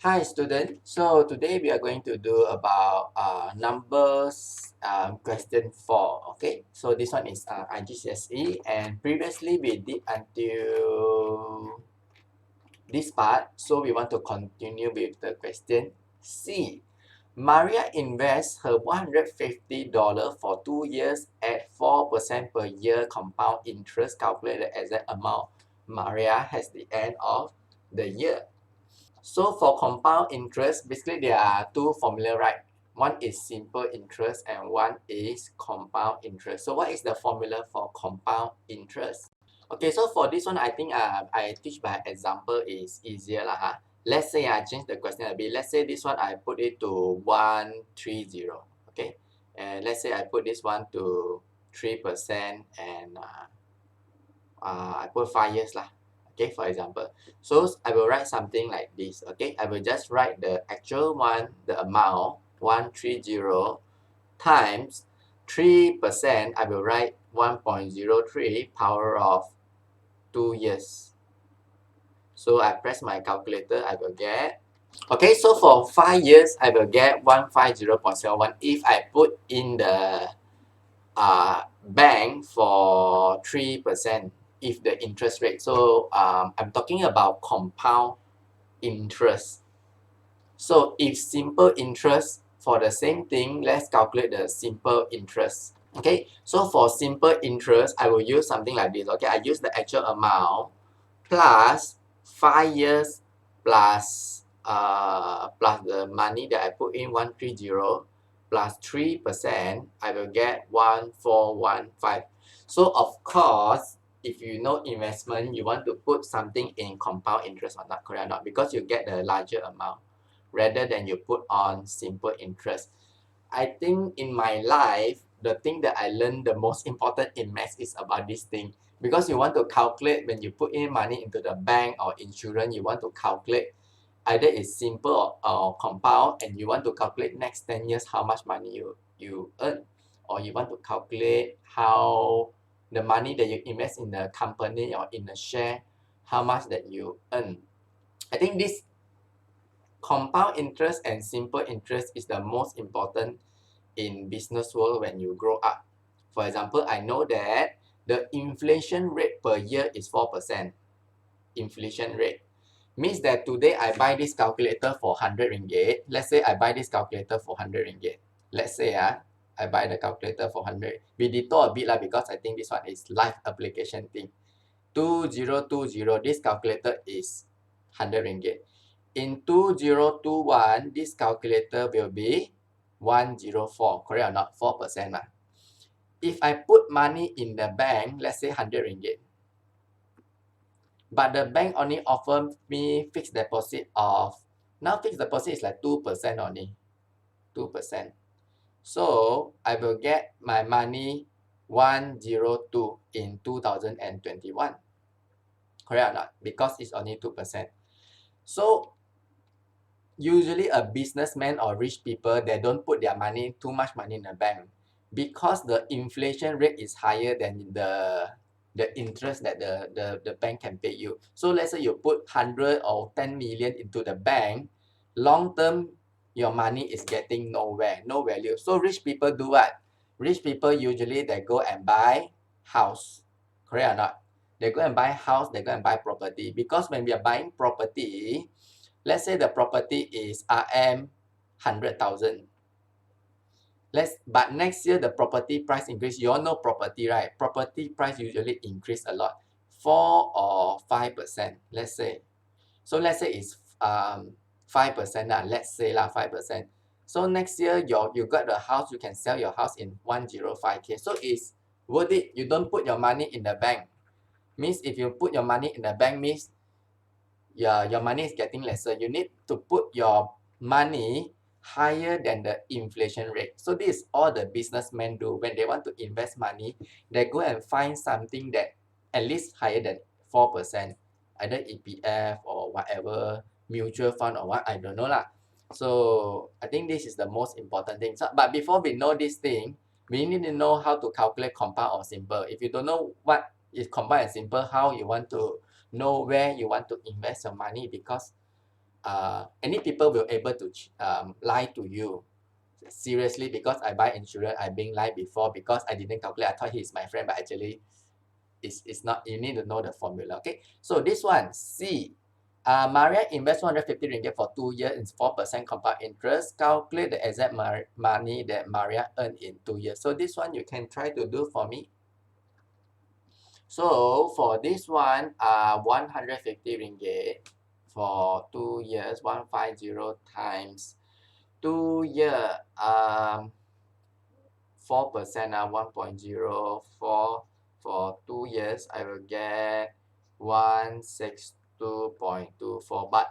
Hi student, so today we are going to do about numbers question 4, okay? So this one is IGCSE and previously we did until this part, so we want to continue with the question C. Maria invests her $150 for 2 years at 4% per year compound interest. Calculate the exact amount Maria has the end of the year. So for compound interest, basically there are two formula, right? One is simple interest and one is compound interest. So what is the formula for compound interest? Okay, so for this one, I think I teach by example is easier lah. Let's say I change the question a bit. Let's say this one I put it to 130. Okay, and let's say I put this one to 3% and I put 5 years lah. Okay, for example. So I will write something like this. Okay, I will just write the actual one, the amount 130 times 3%. I will write 1.03 power of 2 years. So I press my calculator, I will get. Okay, so for 5 years, I will get 150.71 if I put in the bank for 3% if the interest rate. So I'm talking about compound interest. So if simple interest for the same thing, let's calculate the simple interest. Okay, so for simple interest, I will use something like this. Okay, I use the actual amount plus 5 years plus plus the money that I put in 130 plus 3%, I will get 1415. So of course, if you know investment, you want to put something in compound interest or not, correct or not? Because you get the larger amount rather than you put on simple interest. I think in my life, the thing that I learned the most important in maths is about this thing. Because you want to calculate when you put in money into the bank or insurance, you want to calculate either it's simple or compound, and you want to calculate next 10 years how much money you earn, or you want to calculate how the money that you invest in the company or in the share, how much that you earn. I think this compound interest and simple interest is the most important in business world when you grow up. For example, I know that the inflation rate per year is 4%. Inflation rate means that today I buy this calculator for 100 ringgit. Let's say I buy this calculator for 100 ringgit. Let's say I buy the calculator for 100. We detour a bit lah because I think this one is live application thing. 2020, this calculator is 100 ringgit. In 2021, this calculator will be 104, correct or not? 4% lah. If I put money in the bank, let's say 100 ringgit, but the bank only offer me fixed deposit of, now fixed deposit is like 2% only, 2%. So I will get my money 102 in 2021, correct or not? Because it's only 2%. So usually a businessman or rich people, they don't put their money, too much money in the bank because the inflation rate is higher than the interest that the bank can pay you. So let's say you put 100 or 10 million into the bank, long term, your money is getting nowhere, no value. So rich people do what? Rich people usually they go and buy house, correct or not? They go and buy house, they go and buy property. Because when we are buying property, let's say the property is RM 100,000. But next year the property price increase. You all know property, right? Property price usually increase a lot, 4 or 5%. Let's say, so let's say it's 5%. Let's say 5%. So next year you got the house, you can sell your house in 105K. So it's worth it. You don't put your money in the bank. Means if you put your money in the bank, means your money is getting lesser. You need to put your money higher than the inflation rate. So this is all the businessmen do. When they want to invest money, they go and find something that at least higher than 4%, either EPF or whatever, mutual fund or what, I don't know lah. So I think this is the most important thing. So, but before we know this thing, we need to know how to calculate compound or simple. If you don't know what is compound and simple, how you want to know where you want to invest your money, because any people will able to lie to you. Seriously, because I buy insurance, I been lied before because I didn't calculate. I thought he's my friend, but actually it's not. You need to know the formula. Okay, so this one C. Maria invests 150 ringgit for 2 years in 4% compound interest. Calculate the exact money that Maria earned in 2 years. So this one you can try to do for me. So for this one, 150 ringgit for 2 years, 150 times 2 year, 4%, 1.04 for 2 years, I will get 162.24. But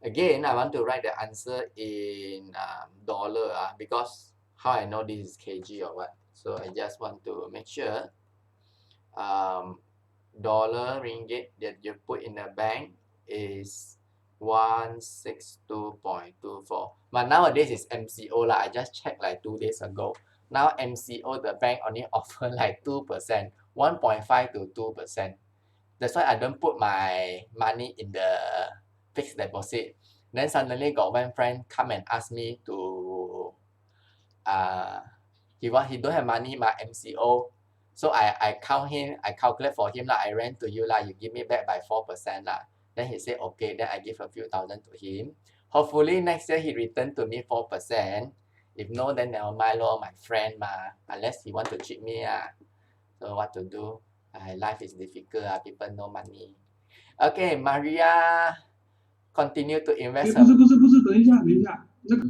again, I want to write the answer in dollar because how I know this is kg or what. So I just want to make sure dollar ringgit that you put in the bank is 162.24. But nowadays it's MCO lah. I just checked like 2 days ago. Now MCO, the bank only offer like 2%, 1.5 to 2%. That's why I don't put my money in the fixed deposit. Then suddenly got one friend come and ask me to he don't have money my MCO. So I calculate for him lah. I rent to you lah. You give me back by 4% lah. Then he said okay. Then I give a few thousand to him. Hopefully next year he return to me 4%. If no, then never mind lor, my friend ma. Unless he want to cheat me So what to do? Life is difficult people no money. Okay, Maria continue to invest. 不是，等一下，那个。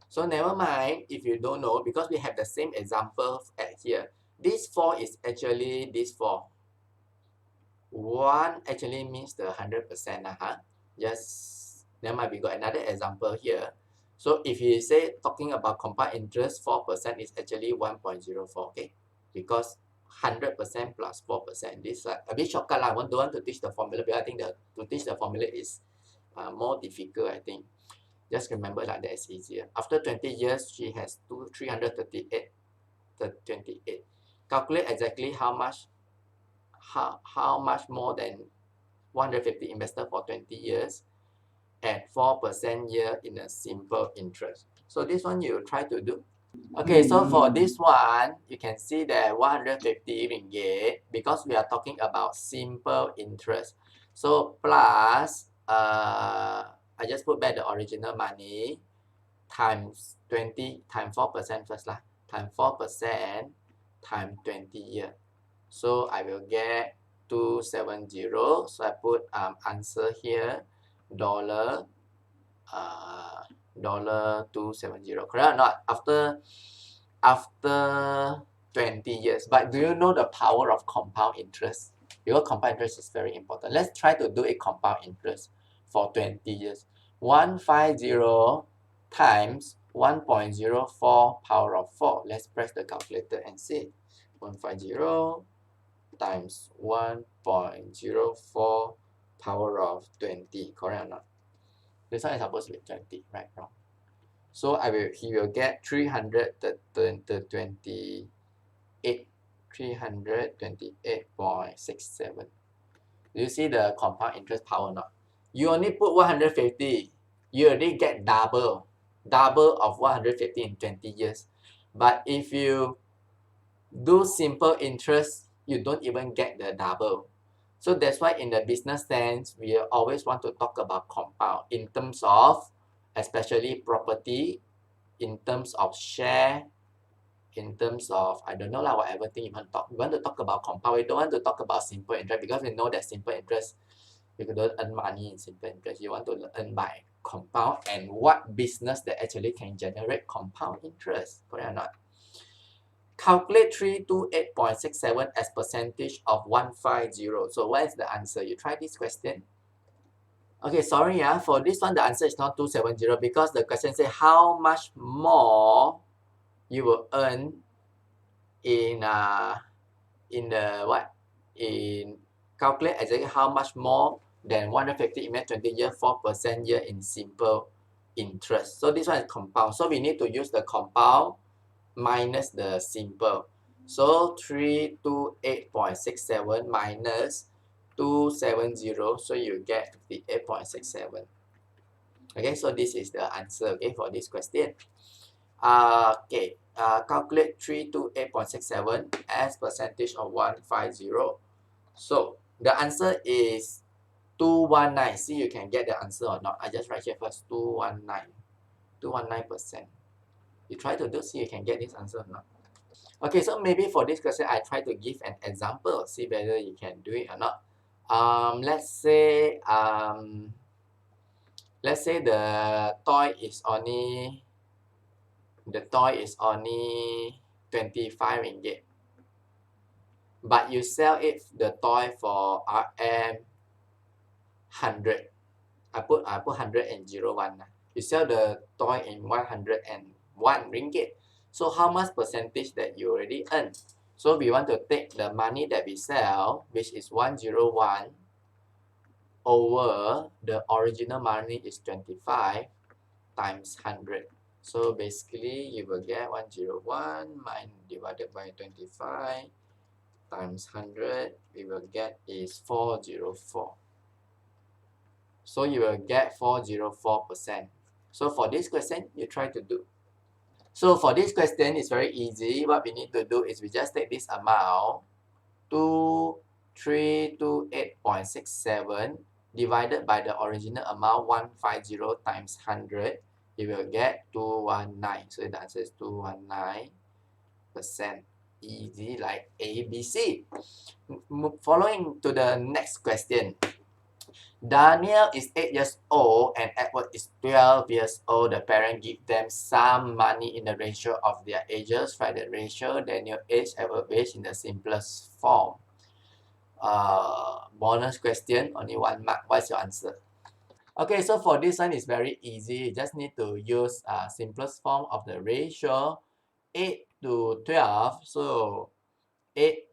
So never mind if you don't know because we have the same example at here. This 4 is actually this 4. 1 actually means the 100%. Yes, never mind, we got another example here. So if you say talking about compound interest, 4% is actually 1.04, okay? Because 100% plus 4%. This is a bit shortcut. I don't want to teach the formula because I think to teach the formula is more difficult, I think. Just remember that is easier. After 20 years, she has 338. Calculate exactly how much more than 150 invested for 20 years at 4% year in a simple interest. So this one you try to do. Okay, so for this one, you can see that 150 ringgit because we are talking about simple interest. So plus I just put back the original money times 20 times 4% first lah, times 4% times 20 year. So I will get 270. So I put answer here dollar 270. Correct or not? After 20 years. But do you know the power of compound interest? Because compound interest is very important. Let's try to do a compound interest for 20 years. 150 times 1.04 power of 4. Let's press the calculator and see. 150 times 1.04 power of 20. Correct or not? This one is supposed to be 20, right? Wrong. So he will get 328. 328.67. Do you see the compound interest power or not? You only put 150. You already get double of 150 in 20 years. But if you do simple interest, you don't even get the double. So that's why in the business sense, we always want to talk about compound in terms of especially property, in terms of share, in terms of, I don't know lah, whatever thing you want to talk. We want to talk about compound. We don't want to talk about simple interest because we know that simple interest, you don't earn money in simple interest. You want to earn by compound and what business that actually can generate compound interest. Correct or not? Calculate 328.67 as percentage of 150. So what is the answer? You try this question. Okay, sorry, for this one, the answer is not 270 because the question says how much more you will earn in the what? In calculate exactly how much more than 150 in 20 year, 4% year in simple interest. So this one is compound. So we need to use the compound minus the simple. So 328.67 minus 270, so you get 58.67. Okay, so this is the answer, okay, for this question. Calculate 328.67 as percentage of 150. So the answer is 219. See, you can get the answer or not. I just write here first, 219. 219%. You try to do, see you can get this answer or not. Okay, so maybe for this question, I try to give an example, see whether you can do it or not. Let's say the toy is only 25 ringgit, but you sell it the toy for RM 100. I put 101. You sell the toy in 101 ringgit. So how much percentage that you already earn? So we want to take the money that we sell, which is 101, over the original money is 25 times 100. So basically you will get 101 divided by 25 times 100, we will get is 404. So you will get 404%. So for this question, you try to do. So for this question, it's very easy. What we need to do is we just take this amount, 2328.67 divided by the original amount 150 times 100. You will get 219. So the answer is 219%. Easy like ABC. Following to the next question. Daniel is 8 years old and Edward is 12 years old. The parent give them some money in the ratio of their ages. Write the ratio, Daniel age, Edward age in the simplest form. Bonus question, only 1 mark. What's your answer? Okay, so for this one, it's very easy. You just need to use simplest form of the ratio, 8 to 12. So 8,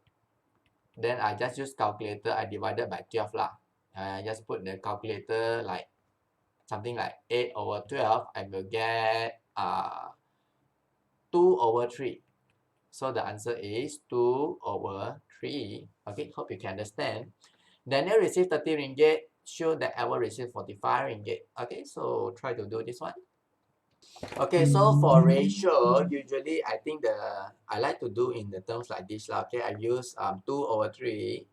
then I just use calculator. I divided by 12 lah. I just put the calculator like something like 8 over 12. I will get 2 over 3. So the answer is 2 over 3. Okay, hope you can understand. Daniel received 30 ringgit. Show that Edward received 45 ringgit. Okay, so try to do this one. Okay, so for ratio, usually I think I like to do in the terms like this. Okay, I use 2 over 3.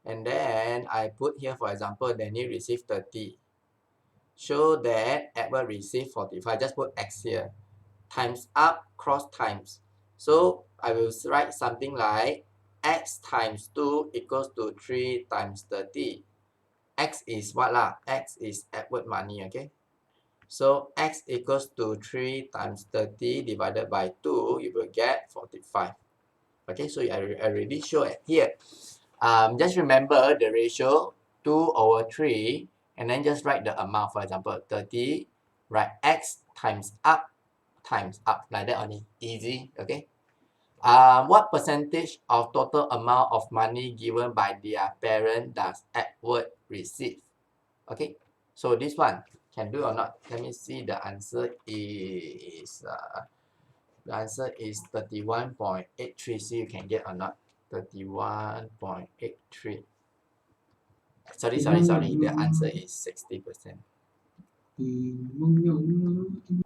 And then I put here, for example, Daniel received 30. Show that Edward received 45. Just put X here. Times up, cross times. So I will write something like X times 2 equals to 3 times 30. X is what lah? X is Edward money, okay? So X equals to 3 times 30 divided by 2, you will get 45. Okay, so I already show it here. Just remember the ratio 2 over 3, and then just write the amount. For example, 30, write X times up, like that only. Easy, okay? What percentage of total amount of money given by their parent does Edward receive? Okay, so this one can do or not? Let me see. The answer is 31.83. See you can get or not. 31.83. Sorry. The answer is 60%.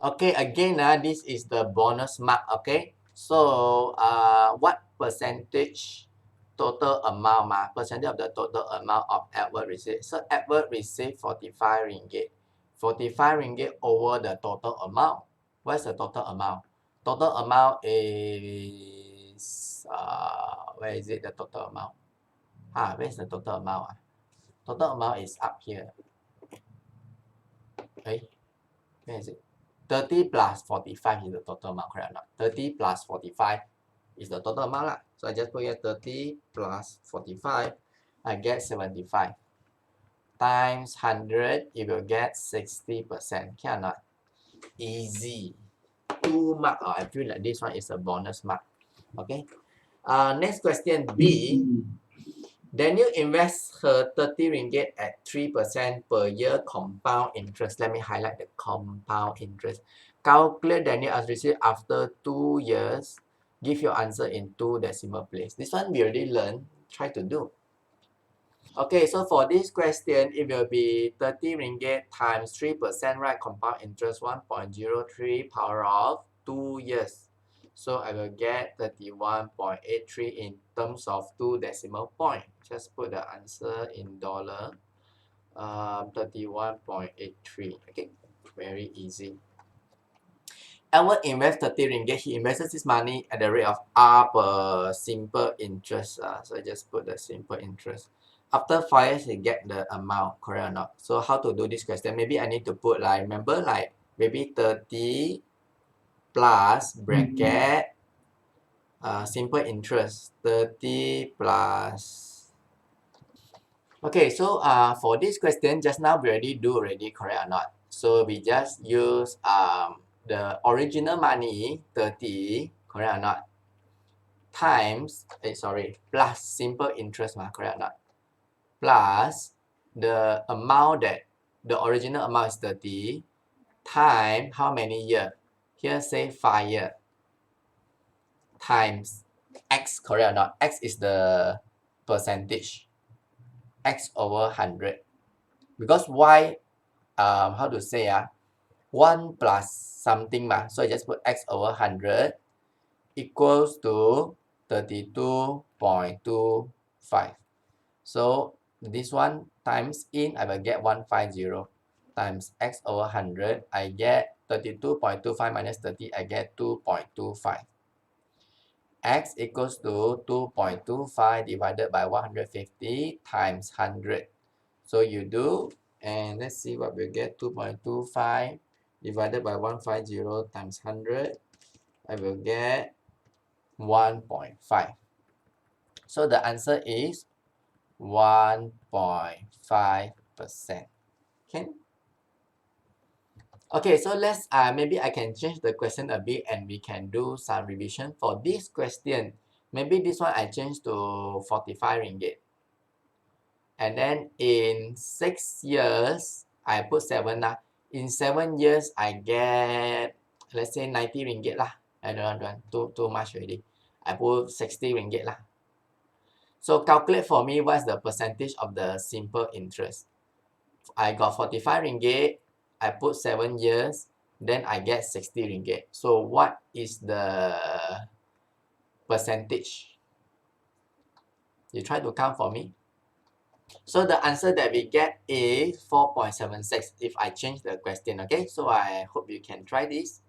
Okay, again, this is the bonus mark. Okay, so what percentage total amount? Percentage of the total amount of Edward received. So Edward received 45 ringgit. 45 ringgit over the total amount. What's the total amount? Total amount is where is it? The total amount. Where's the total amount? Total amount is up here. Okay, where is it? 30 plus 45 is the total amount, correct or not? 30 plus 45 is the total amount lah. So I just put here 30 plus 45, I get 75. Times 100, you will get 60%. Okay or not? Easy. 2 mark. I feel like this one is a bonus mark. Okay. Next question, B. Daniel invests her 30 ringgit at 3% per year compound interest. Let me highlight the compound interest. Calculate Daniel as received after 2 years. Give your answer in 2 decimal place. This one we already learned. Try to do. Okay, so for this question, it will be 30 ringgit times 3%, right? Compound interest 1.03 power of 2 years. So I will get 31.83 in terms of 2 decimal point. Just put the answer in dollar. 31.83. Okay, very easy. Edward invests 30 ringgit. He invests his money at the rate of R per simple interest. So I just put the simple interest. After 5 years, he get the amount, correct or not? So how to do this question? Maybe I need to put like, remember like maybe 30 plus bracket simple interest. 30 plus. Okay, so for this question, just now we already do already, correct or not? So we just use the original money 30, correct or not? Times, plus simple interest, correct or not? Plus the amount that the original amount is 30 time how many year? Here say 5 year times x, correct or not? X is the percentage, x over 100. Because y, how to say 1 plus something so I just put x over 100 equals to 32.25. So this one times in, I will get 150 times x over 100. I get 32.25 minus 30, I get 2.25. X equals to 2.25 divided by 150 times 100. So you do, and let's see what we get. 2.25 divided by 150 times 100. I will get 1.5. So the answer is 1.5%. Okay, so let's maybe I can change the question a bit and we can do some revision for this question. Maybe this one I change to 45 ringgit. And then in 6 years, I put 7 lah. In 7 years, I get, let's say 90 ringgit lah. I don't want too much already. I put 60 ringgit lah. So calculate for me what's the percentage of the simple interest. I got 45 ringgit. I put 7 years. Then I get 60 ringgit. So what is the percentage? You try to count for me. So the answer that we get is 4.76 if I change the question, okay? So I hope you can try this.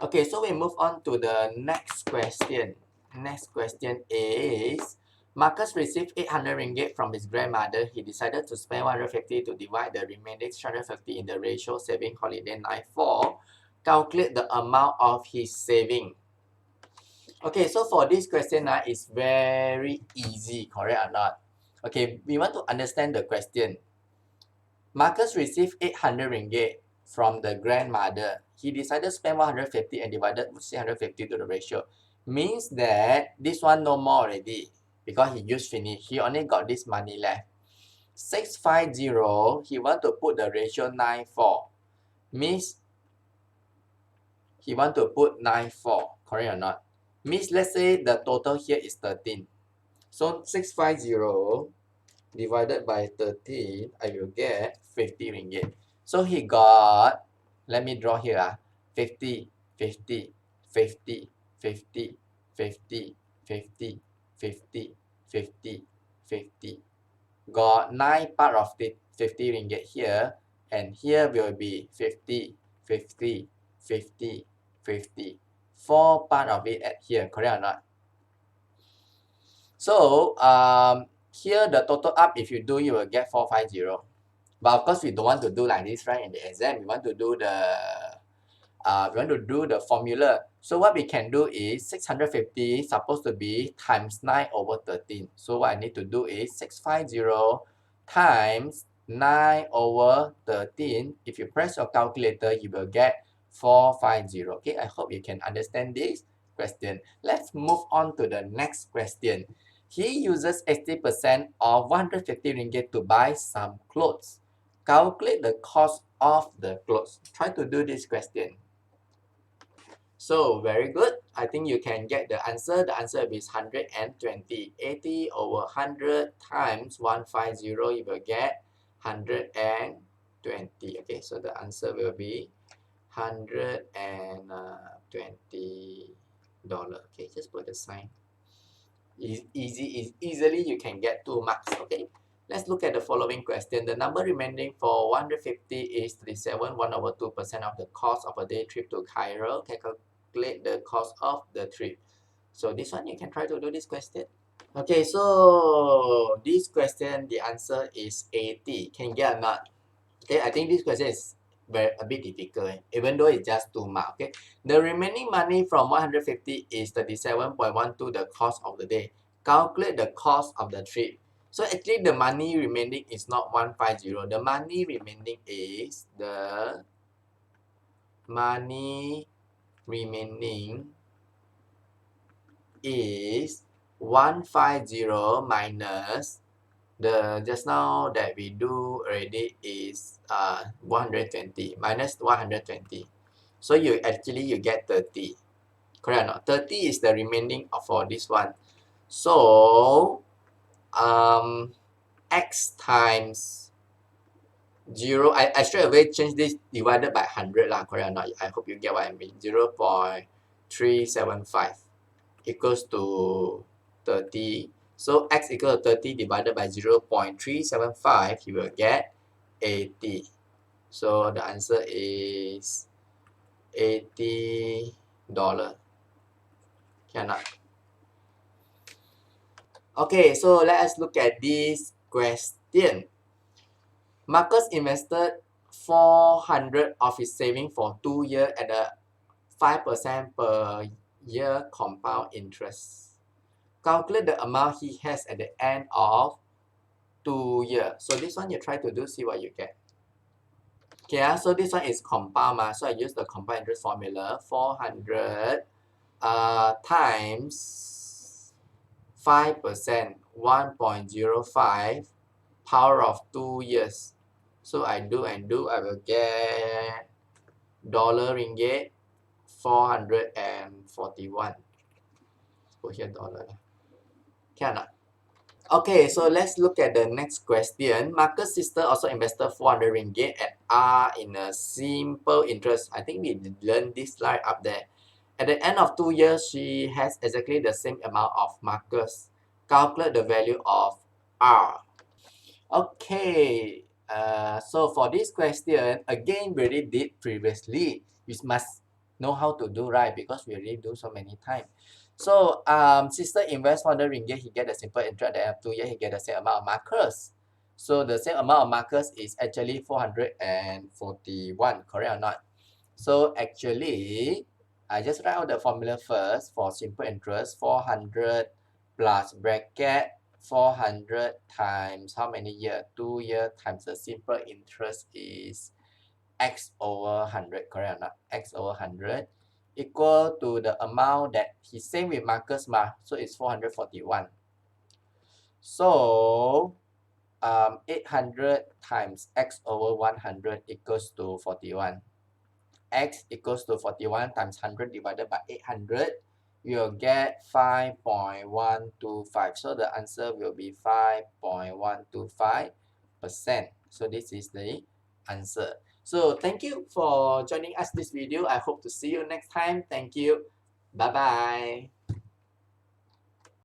Okay, so we move on to the next question. Next question is, Marcus received 800 ringgit from his grandmother. He decided to spend 150 to divide the remaining 650 in the ratio saving holiday 94. Calculate the amount of his saving. Okay, so for this question, it's very easy, correct or not? Okay, we want to understand the question. Marcus received 800 ringgit from the grandmother. He decided to spend 150 and divided 650 to the ratio. Means that this one no more already because he used finish. He only got this money left. 650, he want to put the ratio 94. Means he want to put 94, correct or not? Means let's say the total here is 13. So 650 divided by 13, I will get 50 ringgit. So he got, let me draw here, 50, 50, 50, 50, 50, 50, 50, 50, 50. Got 9 part of the 50 ringgit here, and here will be 50, 50, 50, 50. 4 part of it at here, correct or not? So here the total up, if you do, you will get 450. But of course, we don't want to do like this, right? In the exam, we want to do the formula. So what we can do is 650 supposed to be times 9 over 13. So what I need to do is 650 times 9 over 13. If you press your calculator, you will get 450. Okay, I hope you can understand this question. Let's move on to the next question. He uses 80% of 150 ringgit to buy some clothes. Calculate the cost of the clothes. Try to do this question. So very good. I think you can get the answer. The answer is 120. 80 over 100 times 150, you will get 120. Okay, so the answer will be $120. Okay, just put the sign. Easily you can get 2 marks. Okay, let's look at the following question. The number remaining for 150 is 37, 1 over 2% of the cost of a day trip to Cairo. Calculate the cost of the trip. So this one you can try to do this question. Okay, so this question the answer is 80. Can you get or not? Okay, I think this question is a bit difficult, even though it's just 2 marks. Okay, the remaining money from 150 is 37.12, the cost of the day. Calculate the cost of the trip. So actually the money remaining is not 150. The money remaining is is 150 minus the just now that we do already is 120 minus 120. So you get 30. Correct or not? 30 is the remaining for this one. So x times 0, I straight away change this divided by 100 lah, correct or not? I hope you get what I mean. 0.375 equals to 30. So x equal to 30 divided by 0.375, you will get 80. So the answer is $80. Cannot. Okay, so let us look at this question. Marcus invested 400 of his saving for 2 years at a 5% per year compound interest. Calculate the amount he has at the end of 2 years. So this one you try to do, see what you get. Okay, so this one is compound. So I use the compound interest formula. 400 times 5%, 1.05 power of 2 years. So I do, I will get ringgit 441. Put here dollar. Can. Okay, so let's look at the next question. Marcus' sister also invested 400 ringgit at R in a simple interest. I think we learned this slide up there. At the end of 2 years, she has exactly the same amount of Marcus. Calculate the value of R. Okay, so for this question, again, we already did previously. You must know how to do, right? Because we already do so many times. So, sister invest 400 ringgit, he get a simple interest. At the end of 2 years, he get the same amount of markers. So, the same amount of markers is actually 441, correct or not? So, actually, I just write out the formula first for simple interest. 400 plus bracket 400 times how many years? 2 years times the simple interest is x over 100, correct or not? X over 100 equal to the amount that he same with Marcus so it's 441. So 800 times x over 100 equals to 41. X equals to 41 times 100 divided by 800, you'll get 5.125. So the answer will be 5.125%. So this is the answer. So thank you for joining us this video. I hope to see you next time. Thank you. Bye-bye.